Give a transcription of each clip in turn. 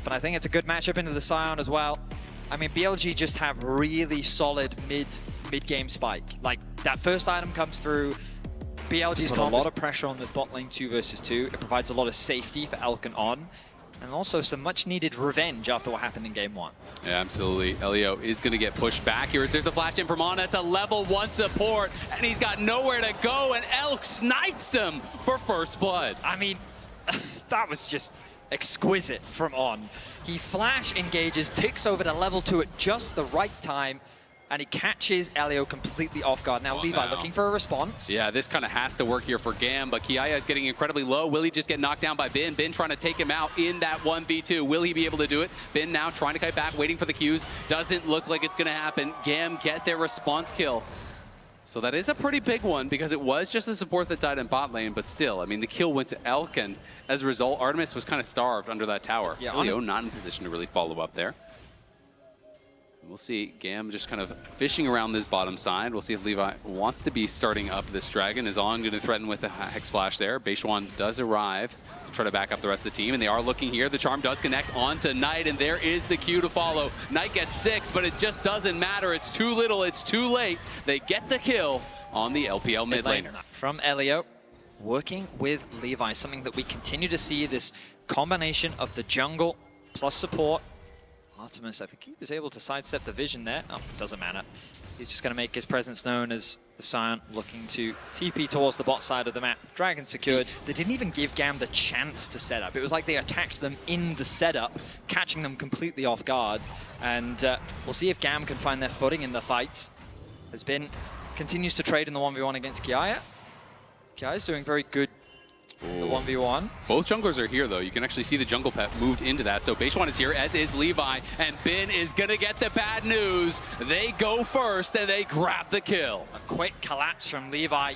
and I think it's a good matchup into the Scion as well. I mean, BLG just have really solid mid-game spike. Like, that first item comes through, BLG's got a lot of pressure on this bot lane 2 versus 2. It provides a lot of safety for Elk and On, and also some much-needed revenge after what happened in Game 1. Yeah, absolutely. Elio is going to get pushed back here. There's a flash in from Ana. It's a level 1 support, and he's got nowhere to go, and Elk snipes him for first blood. I mean, that was just exquisite from On. He flash engages, ticks over to level 2 at just the right time, and he catches Elio completely off guard. Now, Levi looking for a response. Yeah, this kind of has to work here for GAM, but Kiaya is getting incredibly low. Will he just get knocked down by Bin? Bin trying to take him out in that 1v2. Will he be able to do it? Bin now trying to kite back, waiting for the Qs. Doesn't look like it's going to happen. GAM get their response kill. So that is a pretty big one because it was just the support that died in bot lane, but still, I mean, the kill went to Elk, and as a result, Artemis was kind of starved under that tower. Yeah, Elio not in position to really follow up there. We'll see GAM just kind of fishing around this bottom side. We'll see if Levi wants to be starting up this dragon. Is On going to threaten with a Hex Flash there. Beishwan does arrive to try to back up the rest of the team, and they are looking here. The charm does connect onto Knight, and there is the Q to follow. Knight gets 6, but it just doesn't matter. It's too little, it's too late. They get the kill on the LPL mid laner. From Elio, working with Levi, something that we continue to see, this combination of the jungle plus support. Artemis, I think he was able to sidestep the vision there. Oh, doesn't matter. He's just going to make his presence known as the Scion looking to TP towards the bot side of the map. Dragon secured. They didn't even give GAM the chance to set up. It was like they attacked them in the setup, catching them completely off guard. And we'll see if GAM can find their footing in the fights. Continues to trade in the 1v1 against Kiaya. Kiaya's doing very good. The 1v1. Both junglers are here, though. You can actually see the jungle pet moved into that. So Beishwan is here, as is Levi, and Bin is going to get the bad news. They go first, and they grab the kill. A quick collapse from Levi.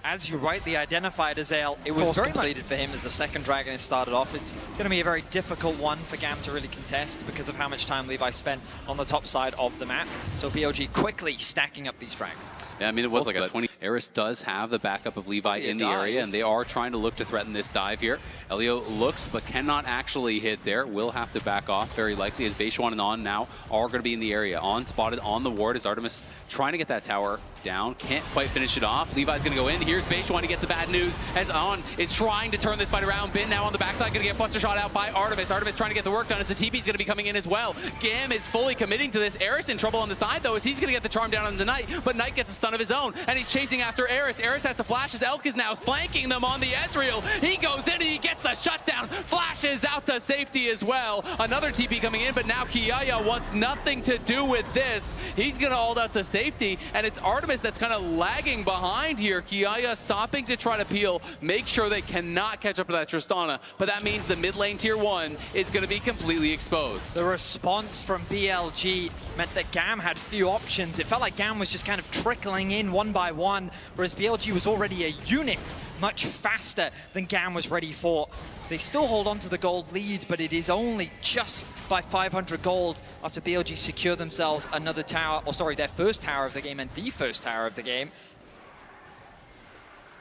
As you rightly identified, Azael, it was very completed for him as the second dragon has started off. It's going to be a very difficult one for GAM to really contest because of how much time Levi spent on the top side of the map. So BLG quickly stacking up these dragons. Yeah, I mean, it was like a 20. Eris does have the backup of Levi in the area, and they are trying to look to threaten this dive here. Elio looks, but cannot actually hit there. Will have to back off, very likely, as Beishwan and On now are going to be in the area. On spotted on the ward as Artemis trying to get that tower down. Can't quite finish it off. Levi's going to go in. Here's Beishwan to get the bad news as On is trying to turn this fight around. Bin now on the backside, going to get buster shot out by Artemis. Artemis trying to get the work done as the TP's going to be coming in as well. GAM is fully committing to this. Eris in trouble on the side, though, as he's going to get the charm down on the Knight, but Knight gets a stun of his own, and he's chasing after Eris. Eris has to flash as Elk is now flanking them on the Ezreal. He goes in and he gets the shutdown. Flashes out to safety as well. Another TP coming in, but now Kiaya wants nothing to do with this. He's going to hold out to safety, and it's Artemis that's kind of lagging behind here. Kiaya stopping to try to peel, make sure they cannot catch up to that Tristana, but that means the mid lane tier 1 is going to be completely exposed. The response from BLG meant that GAM had few options. It felt like GAM was just kind of trickling in one by one, whereas BLG was already a unit much faster than GAM was ready for. They still hold on to the gold lead, but it is only just by 500 gold after BLG secure themselves another tower, or sorry, their first tower of the game and the first tower of the game.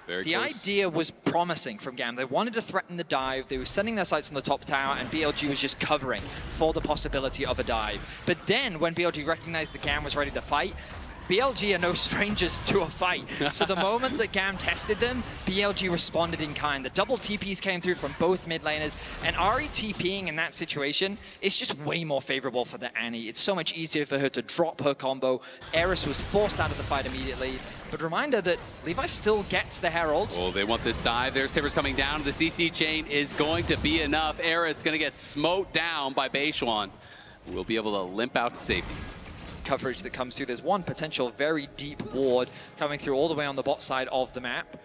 The idea was promising from GAM. They wanted to threaten the dive. They were sending their sights on the top tower, and BLG was just covering for the possibility of a dive. But then, when BLG recognized that GAM was ready to fight, BLG are no strangers to a fight. So the moment that GAM tested them, BLG responded in kind. The double TPs came through from both mid laners, and Ahri TPing in that situation is just way more favorable for the Annie. It's so much easier for her to drop her combo. Eris was forced out of the fight immediately. But reminder that Levi still gets the Herald. Oh, they want this dive. There's Timbers coming down. The CC chain is going to be enough. Eris going to get smote down by Beishwan. We'll be able to limp out to safety. Coverage that comes through. There's one potential very deep ward coming through all the way on the bot side of the map.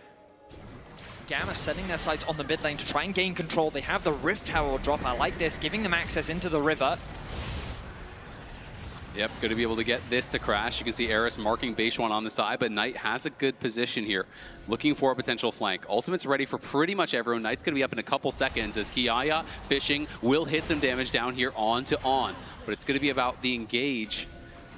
GAM are setting their sights on the mid lane to try and gain control. They have the Rift Herald drop. I like this, giving them access into the river. Yep, going to be able to get this to crash. You can see Eris marking Beishwan on the side, but Knight has a good position here, looking for a potential flank. Ultimate's ready for pretty much everyone. Knight's going to be up in a couple seconds as Kiaya, fishing, will hit some damage down here on to On. But it's going to be about the engage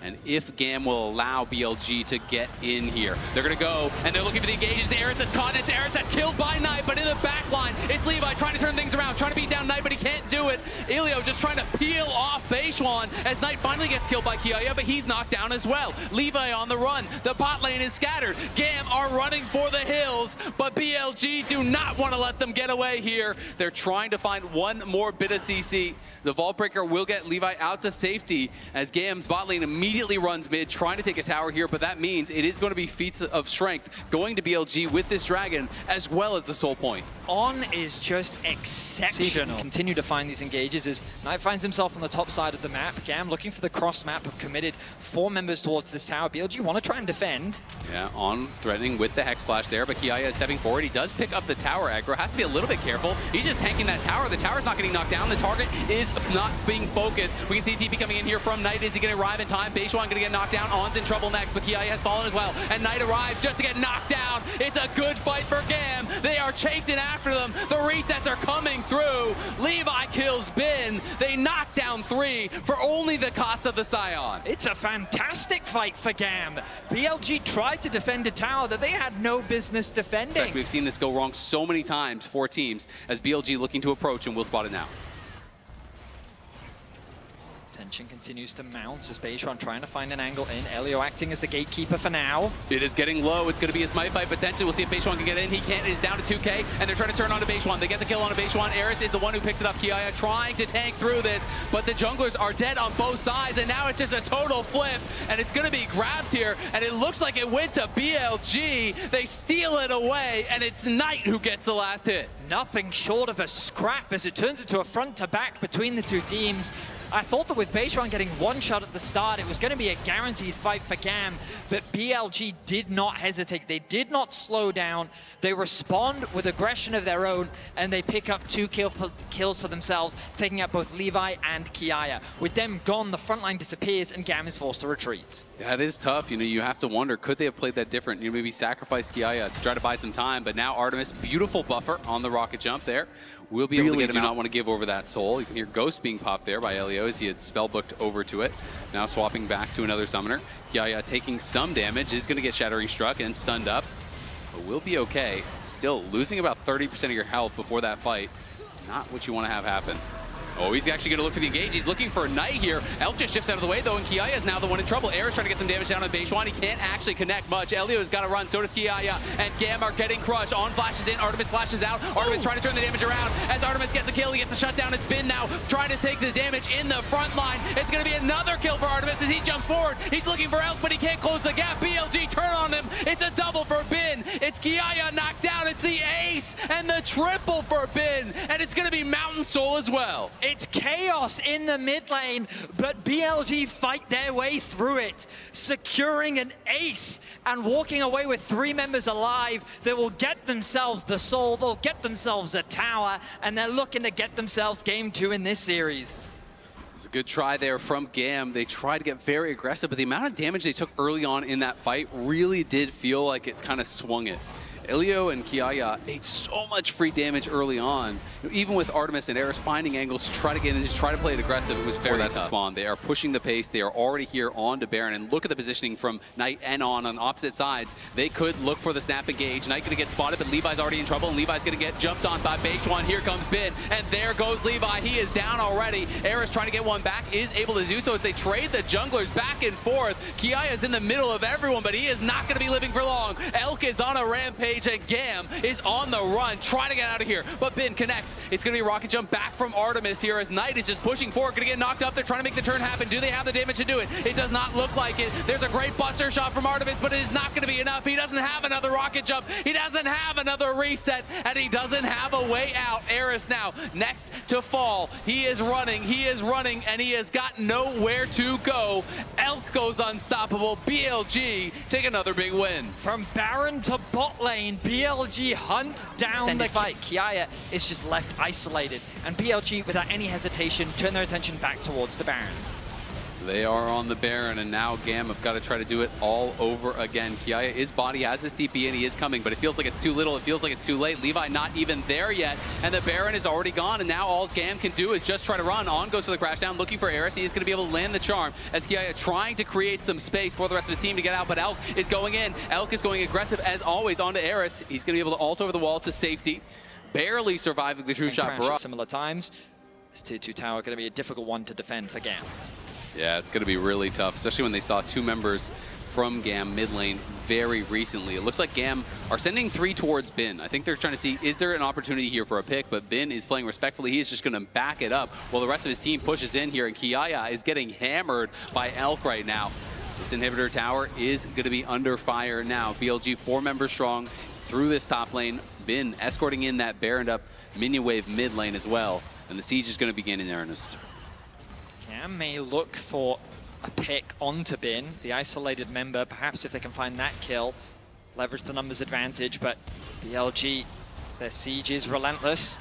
And if GAM will allow BLG to get in here, they're going to go, and they're looking for the engage. It's Eris that's caught, it's Eris that's killed by Knight, but in the back line, it's Levi trying to turn things around, trying to beat down Knight, but he can't do it. Elio just trying to peel off Beishuan as Knight finally gets killed by Kiaya, but he's knocked down as well. Levi on the run, the bot lane is scattered. GAM are running for the hills, but BLG do not want to let them get away here. They're trying to find one more bit of CC. The Vault Breaker will get Levi out to safety as GAM's bot lane immediately runs mid, trying to take a tower here, but that means it is going to be feats of strength going to BLG with this dragon as well as the soul point. On is just exceptional. Continue to find these engages as Knight finds himself on the top side of the map. GAM looking for the cross map, have committed 4 members towards this tower. BLG want to try and defend. Yeah, On threatening with the Hex Flash there, but Kiaya is stepping forward. He does pick up the tower aggro. Has to be a little bit careful. He's just tanking that tower. The tower's not getting knocked down. The target is not being focused. We can see TP coming in here from Knight. Is he going to arrive in time? Beishuan going to get knocked down. On's in trouble next, but Kiaya has fallen as well. And Knight arrives just to get knocked down. It's a good fight for GAM. They are chasing after them. The resets are coming through. Levi kills Bin. They knock down 3 for only the cost of the Scion. It's a fantastic fight for GAM. BLG tried to defend a tower that they had no business defending. In fact, we've seen this go wrong so many times for teams as BLG looking to approach, and we'll spot it now. Tension continues to mount as Beishuan trying to find an angle in. Elio acting as the gatekeeper for now. It is getting low. It's going to be a smite fight potentially. We'll see if Beishuan can get in. He can't. He's down to 2K, and they're trying to turn on to Beishuan. They get the kill on to Beishuan. Eris is the one who picks it up. Kiaya trying to tank through this, but the junglers are dead on both sides, and now it's just a total flip, and it's going to be grabbed here, and it looks like it went to BLG. They steal it away, and it's Knight who gets the last hit. Nothing short of a scrap as it turns into a front-to-back between the two teams. I thought that with Beishuan getting one shot at the start, it was going to be a guaranteed fight for GAM, but BLG did not hesitate. They did not slow down. They respond with aggression of their own, and they pick up 2 kills for themselves, taking out both Levi and Kiaya. With them gone, the front line disappears, and GAM is forced to retreat. Yeah, it is tough. You know, you have to wonder, could they have played that different? You know, maybe sacrifice Kiaya to try to buy some time, but now Artemis, beautiful buffer on the rocket jump there. We'll be able to get him out. Do not want to give over that soul. You can hear Ghost being popped there by Elio as he had spellbooked over to it. Now swapping back to another summoner. Kiaya taking some damage, is going to get Shattering Struck and stunned up, but we'll be okay. Still losing about 30% of your health before that fight. Not what you want to have happen. Oh, he's actually going to look for the engage. He's looking for a Knight here. Elk just shifts out of the way, though, and Kiaya is now the one in trouble. Eris trying to get some damage down on Beishuan. He can't actually connect much. Elio's got to run, so does Kiaya, and GAM are getting crushed. On flashes in, Artemis flashes out. Artemis trying to turn the damage around. As Artemis gets a kill, he gets a shutdown. It's Bin now trying to take the damage in the front line. It's going to be another kill for Artemis as he jumps forward. He's looking for Elk, but he can't close the gap. BLG turn on him. It's a double for Bin. It's Kiaya knocked down. It's the ace and the triple for Bin, and it's going to be Mountain Soul as well. It's chaos in the mid lane, but BLG fight their way through it, securing an ace and walking away with 3 members alive. They will get themselves the soul, they'll get themselves a tower, and they're looking to get themselves game 2 in this series. It's a good try there from GAM. They tried to get very aggressive, but the amount of damage they took early on in that fight really did feel like it kind of swung it. Elio and Kiaya ate so much free damage early on. Even with Artemis and Eris finding angles to try to get in, to try to play it aggressive, it was very tough to spawn. They are pushing the pace. They are already here on to Baron. And look at the positioning from Knight and on opposite sides. They could look for the snap engage. Knight going to get spotted, but Levi's already in trouble, and Levi's going to get jumped on by Beishuan. Here comes Bin, and there goes Levi. He is down already. Eris trying to get one back, is able to do so as they trade the junglers back and forth. Kiaya is in the middle of everyone, but he is not going to be living for long. Elk is on a rampage, and GAM is on the run, trying to get out of here. But Bin connects. It's going to be a rocket jump back from Artemis here as Knight is just pushing forward, going to get knocked up. They're trying to make the turn happen. Do they have the damage to do it? It does not look like it. There's a great buster shot from Artemis, but it is not going to be enough. He doesn't have another rocket jump. He doesn't have another reset, and he doesn't have a way out. Eris now next to fall. He is running, and he has got nowhere to go. Elk goes unstoppable. BLG take another big win. From Baron to bot lane, BLG hunt down the fight. Kiaya is just left isolated, and BLG, without any hesitation, turn their attention back towards the Baron. They are on the Baron, and now GAM have got to try to do it all over again. Kiaya is body, has his TP, and he is coming, but it feels like it's too little. It feels like it's too late. Levi not even there yet, and the Baron is already gone, and now all GAM can do is just try to run. On goes for the crash down, looking for Eris. He is going to be able to land the charm as Kiaya trying to create some space for the rest of his team to get out, but Elk is going in. Elk is going aggressive as always onto Eris. He's going to be able to ult over the wall to safety. Barely surviving the true shot for us. Similar times. This tier 2 tower going to be a difficult one to defend for GAM. Yeah, it's going to be really tough, especially when they saw two members from GAM mid lane very recently. It looks like GAM are sending 3 towards Bin. I think they're trying to see, is there an opportunity here for a pick? But Bin is playing respectfully. He is just going to back it up while the rest of his team pushes in here. And Kiaya is getting hammered by Elk right now. This inhibitor tower is going to be under fire now. BLG 4 members strong through this top lane. Bin escorting in that Baroned up minion wave mid lane as well. And the siege is going to begin in earnest. GAM may look for a pick onto Bin, the isolated member, perhaps if they can find that kill, leverage the numbers advantage, but BLG, their siege is relentless.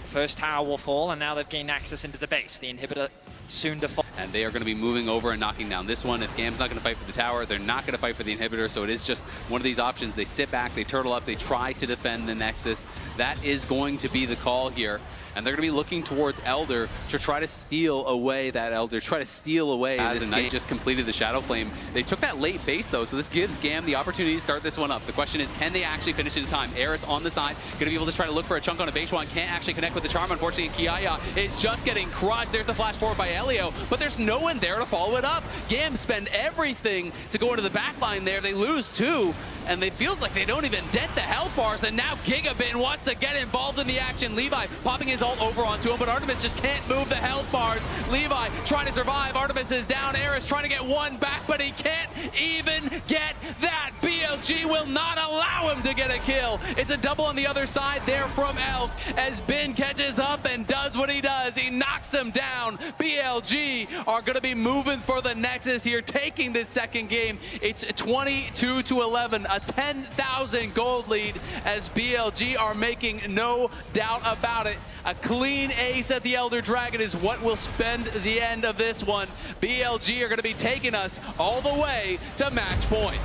First tower will fall, and now they've gained access into the base. The inhibitor soon to fall. And they are going to be moving over and knocking down this one. If GAM's not going to fight for the tower, they're not going to fight for the inhibitor, so it is just one of these options. They sit back, they turtle up, they try to defend the Nexus. That is going to be the call here. And they're going to be looking towards Elder to try to steal away that Elder, try to steal away as the Knight just completed the Shadow Flame. They took that late base, though, so this gives GAM the opportunity to start this one up. The question is, can they actually finish it in time? Eris on the side, going to be able to try to look for a chunk on a base one. Can't actually connect with the Charm, unfortunately. Kiaya is just getting crushed. There's the flash forward by Elio, but there's no one there to follow it up. GAM spend everything to go into the back line there. They lose 2, and it feels like they don't even dent the health bars, and now Gigabin wants to get involved in the action. Levi popping his ult over onto him, but Artemis just can't move the health bars. Levi trying to survive. Artemis is down. Eris trying to get one back, but he can't even get that. BLG will not allow him to get a kill. It's a double on the other side there from Elk as Bin catches up and does what he does. He knocks him down. BLG are going to be moving for the Nexus here, taking this second game. It's 22-11, a 10,000 gold lead as BLG are making no doubt about it. A clean ace at the Elder Dragon is what will spend the end of this one. BLG are going to be taking us all the way to match point.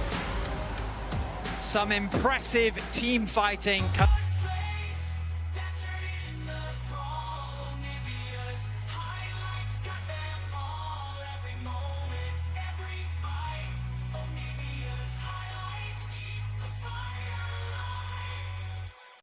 Some impressive team fighting.